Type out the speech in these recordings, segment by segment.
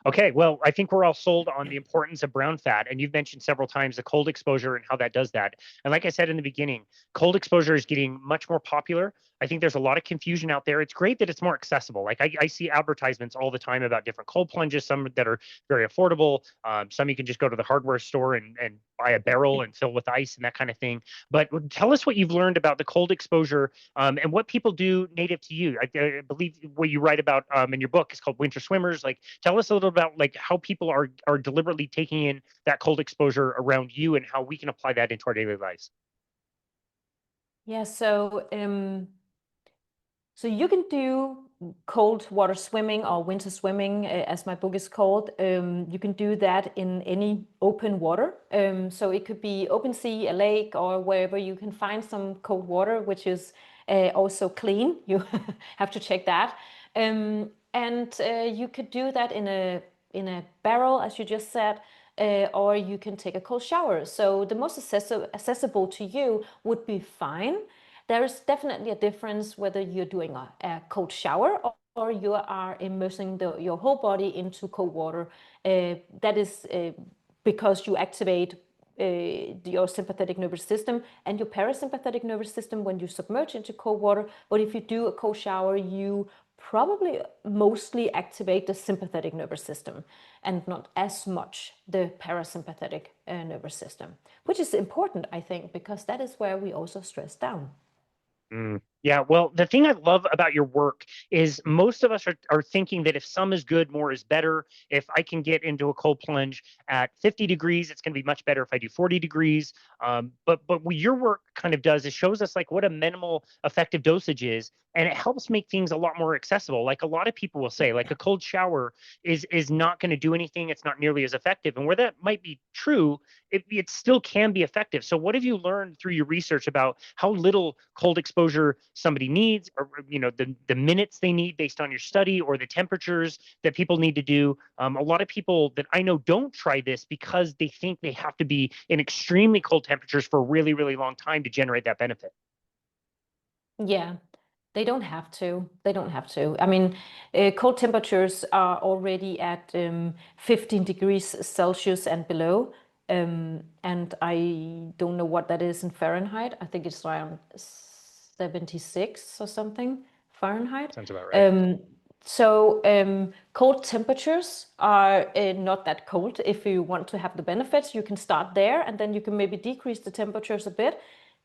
Okay, well, I think we're all sold on the importance of brown fat, and you've mentioned several times the cold exposure and how that does that. And like I said in the beginning, cold exposure is getting much more popular. I think there's a lot of confusion out there. It's great that it's more accessible. Like I see advertisements all the time about different cold plunges, some that are very affordable. Some you can just go to the hardware store and buy a barrel and fill with ice and that kind of thing. But tell us what you've learned about the cold exposure and what people do native to you. I believe what you write about in your book is called Winter Swimmers. Like, tell us a little about like how people are deliberately taking in that cold exposure around you and how we can apply that into our daily lives. Yeah, so you can do cold water swimming or winter swimming, as my book is called. You can do that in any open water. So it could be open sea, a lake, or wherever you can find some cold water, which is also clean. You have to check that. And you could do that in a barrel, as you just said. Or you can take a cold shower. So the most accessible to you would be fine. There is definitely a difference whether you're doing a cold shower or you are immersing your whole body into cold water. That is because you activate your sympathetic nervous system and your parasympathetic nervous system when you submerge into cold water. But if you do a cold shower, you probably mostly activate the sympathetic nervous system and not as much the parasympathetic nervous system, which is important, I think, because that is where we also stress down. Yeah, well, the thing I love about your work is most of us are thinking that if some is good, more is better. If I can get into a cold plunge at 50 degrees, it's going to be much better if I do 40 degrees. But what your work kind of does is shows us like what a minimal effective dosage is, and it helps make things a lot more accessible. Like a lot of people will say, like a cold shower is not going to do anything. It's not nearly as effective, and where that might be true, it still can be effective. So what have you learned through your research about how little cold exposure somebody needs, or the minutes they need based on your study, or the temperatures that people need to do? A lot of people that I know don't try this because they think they have to be in extremely cold temperatures for a really, really long time to generate that benefit. Yeah, they don't have to. They don't have to. I mean, cold temperatures are already at 15 degrees Celsius and below. And I don't know what that is in Fahrenheit. I think it's around 76 or something Fahrenheit. Sounds about right. Cold temperatures are not that cold. If you want to have the benefits, you can start there and then you can maybe decrease the temperatures a bit.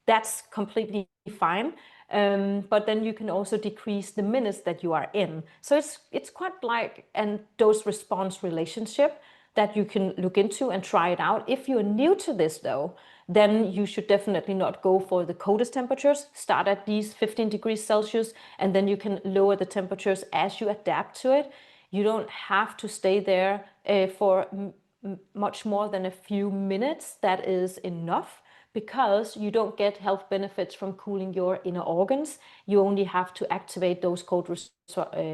That's completely fine. But then you can also decrease the minutes that you are in. So it's quite like a dose response relationship that you can look into and try it out. If you're new to this though, then you should definitely not go for the coldest temperatures. Start at these 15 degrees Celsius, and then you can lower the temperatures as you adapt to it. You don't have to stay there for much more than a few minutes. That is enough, because you don't get health benefits from cooling your inner organs. You only have to activate those cold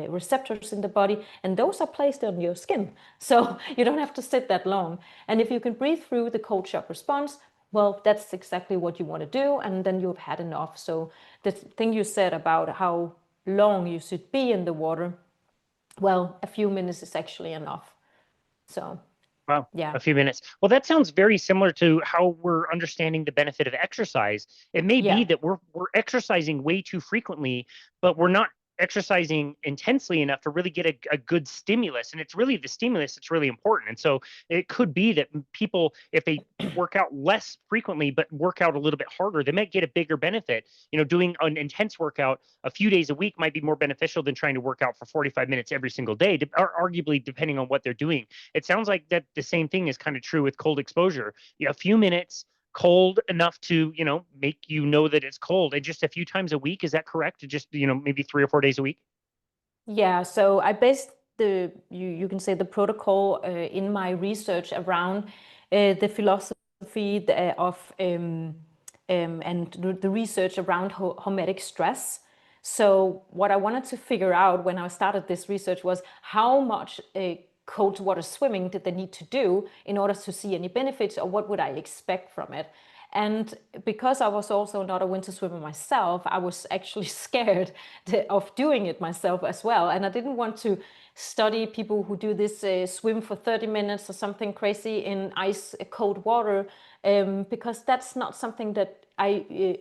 receptors in the body, and those are placed on your skin. So you don't have to sit that long. And if you can breathe through the cold shock response, well, that's exactly what you want to do, and then you've had enough. So the thing you said about how long you should be in the water, well, a few minutes is actually enough. So Wow, yeah. a few minutes. Well, that sounds very similar to how we're understanding the benefit of exercise. It may be Yeah. that we're exercising way too frequently, but we're not exercising intensely enough to really get a good stimulus. And it's really the stimulus that's really important. And so it could be that people, if they work out less frequently but work out a little bit harder, they might get a bigger benefit. Doing an intense workout a few days a week might be more beneficial than trying to work out for 45 minutes every single day, arguably depending on what they're doing. It sounds like that the same thing is kind of true with cold exposure. A few minutes, cold enough to make that it's cold, and just a few times a week. Is that correct? Just maybe 3 or 4 days a week. Yeah, so I based you can say the protocol in my research around the philosophy of and the research around hormetic stress. So what I wanted to figure out when I started this research was how much cold water swimming did they need to do in order to see any benefits, or what would I expect from it? And because I was also not a winter swimmer myself, I was actually scared of doing it myself as well. And I didn't want to study people who do this swim for 30 minutes or something crazy in ice cold water, because that's not something that I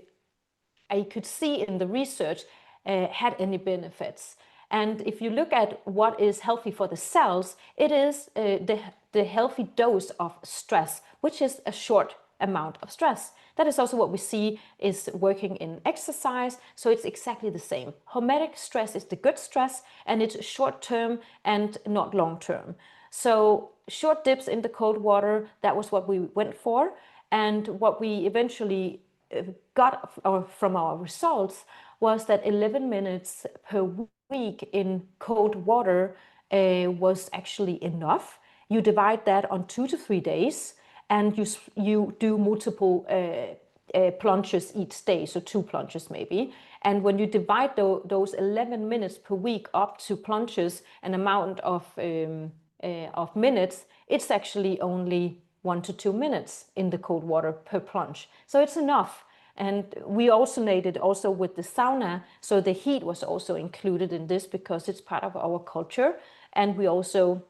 could see in the research had any benefits. And if you look at what is healthy for the cells, it is the healthy dose of stress, which is a short amount of stress. That is also what we see is working in exercise. So it's exactly the same. Hormetic stress is the good stress, and it's short term and not long term. So short dips in the cold water, that was what we went for. And what we eventually got from our results was that 11 minutes per week in cold water was actually enough. You divide that on 2 to 3 days, and you do multiple plunges each day, so 2 plunges maybe. And when you divide those 11 minutes per week up to plunges, an amount of minutes, it's actually only 1 to 2 minutes in the cold water per plunge. So it's enough. And we alternated also with the sauna, so the heat was also included in this because it's part of our culture. And we also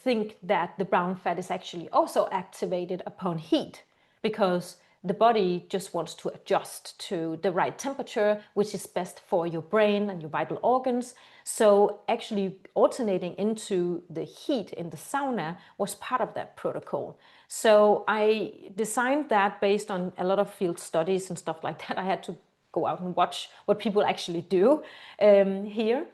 think that the brown fat is actually also activated upon heat, because the body just wants to adjust to the right temperature, which is best for your brain and your vital organs. So actually alternating into the heat in the sauna was part of that protocol. So I designed that based on a lot of field studies and stuff like that. I had to go out and watch what people actually do here.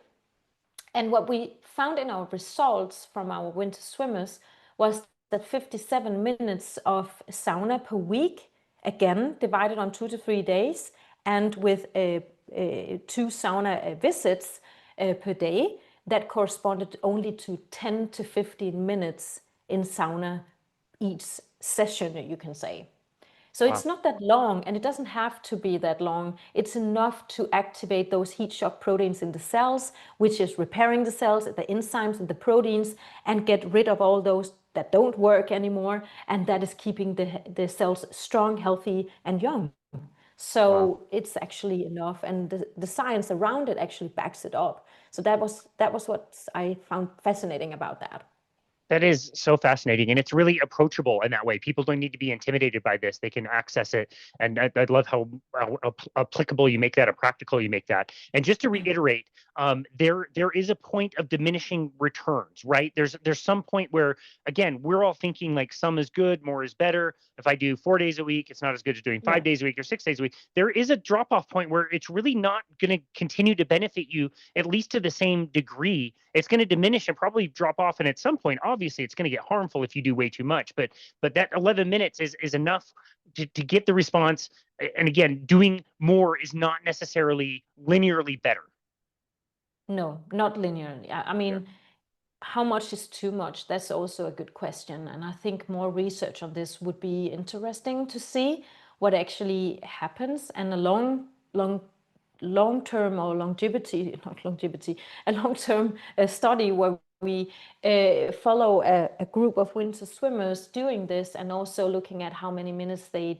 And what we found in our results from our winter swimmers was that 57 minutes of sauna per week, again, divided on 2 to 3 days, and with 2 sauna visits per day, that corresponded only to 10 to 15 minutes in sauna each session, you can say. So it's not that long, and it doesn't have to be that long. It's enough to activate those heat shock proteins in the cells, which is repairing the cells, the enzymes and the proteins, and get rid of all those that don't work anymore. And that is keeping the cells strong, healthy, and young. So it's actually enough, and the science around it actually backs it up. So that was what I found fascinating about that. That is so fascinating, and it's really approachable in that way. People don't need to be intimidated by this; they can access it. And I love how applicable you make that, or practical you make that. And just to reiterate, there is a point of diminishing returns, right? There's some point where, again, we're all thinking like some is good, more is better. If I do 4 days a week, it's not as good as doing 5 days a week or 6 days a week. There is a drop off point where it's really not going to continue to benefit you, at least to the same degree. It's going to diminish and probably drop off, and at some point, obviously, it's going to get harmful if you do way too much. But that 11 minutes is enough to get the response. And again, doing more is not necessarily linearly better. No, not linearly. I mean, how much is too much? That's also a good question. And I think more research on this would be interesting to see what actually happens. And a long-term or longevity, not longevity, a long-term study where we follow a group of winter swimmers doing this, and also looking at how many minutes they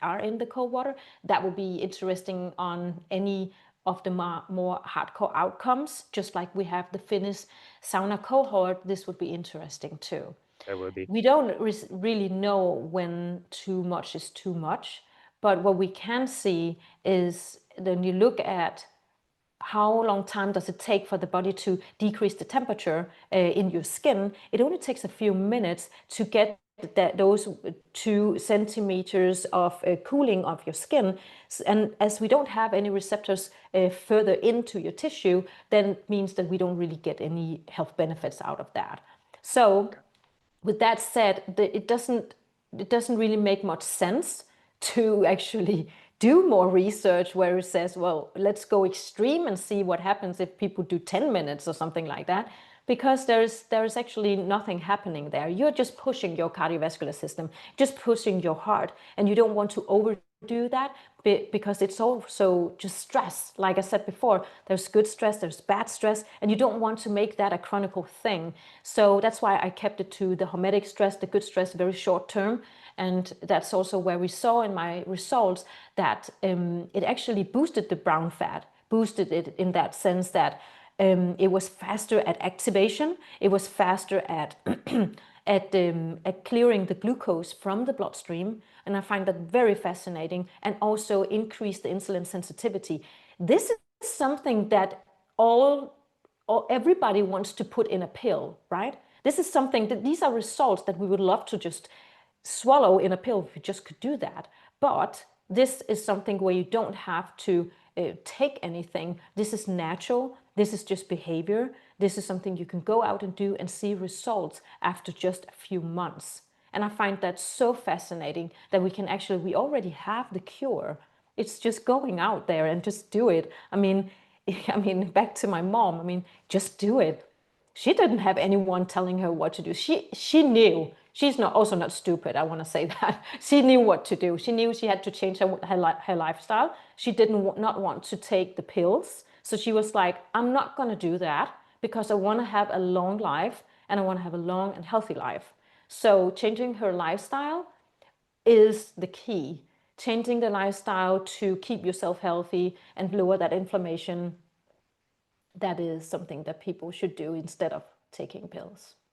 are in the cold water. That would be interesting on any of the more hardcore outcomes, just like we have the Finnish sauna cohort. This would be interesting too. That would be. We don't really know when too much is too much, but what we can see is then you look at how long time does it take for the body to decrease the temperature in your skin. It only takes a few minutes to get those 2 centimeters of cooling of your skin. And as we don't have any receptors further into your tissue, then it means that we don't really get any health benefits out of that. So with that said, it doesn't really make much sense to actually do more research where it says, well, let's go extreme and see what happens if people do 10 minutes or something like that, because there's actually nothing happening there. You're just pushing your cardiovascular system, just pushing your heart, and you don't want to do that because it's also just stress. Like I said before, there's good stress, there's bad stress, and you don't want to make that a chronic thing. So that's why I kept it to the hormetic stress, the good stress, very short term. And that's also where we saw in my results that it actually boosted the brown fat, boosted it in that sense that it was faster at activation, it was faster at at clearing the glucose from the bloodstream, and I find that very fascinating, and also increase the insulin sensitivity. This is something that everybody wants to put in a pill, right? This is something that these are results that we would love to just swallow in a pill if we just could do that. But this is something where you don't have to take anything. This is natural. This is just behavior. This is something you can go out and do and see results after just a few months. And I find that so fascinating that we already have the cure. It's just going out there and just do it. I mean, back to my mom, just do it. She didn't have anyone telling her what to do. She knew. She's also not stupid, I want to say that. She knew what to do. She knew she had to change her lifestyle. She not want to take the pills. So she was like, I'm not going to do that because I want to have a long life and I want to have a long and healthy life. So changing her lifestyle is the key. Changing the lifestyle to keep yourself healthy and lower that inflammation, that is something that people should do instead of taking pills.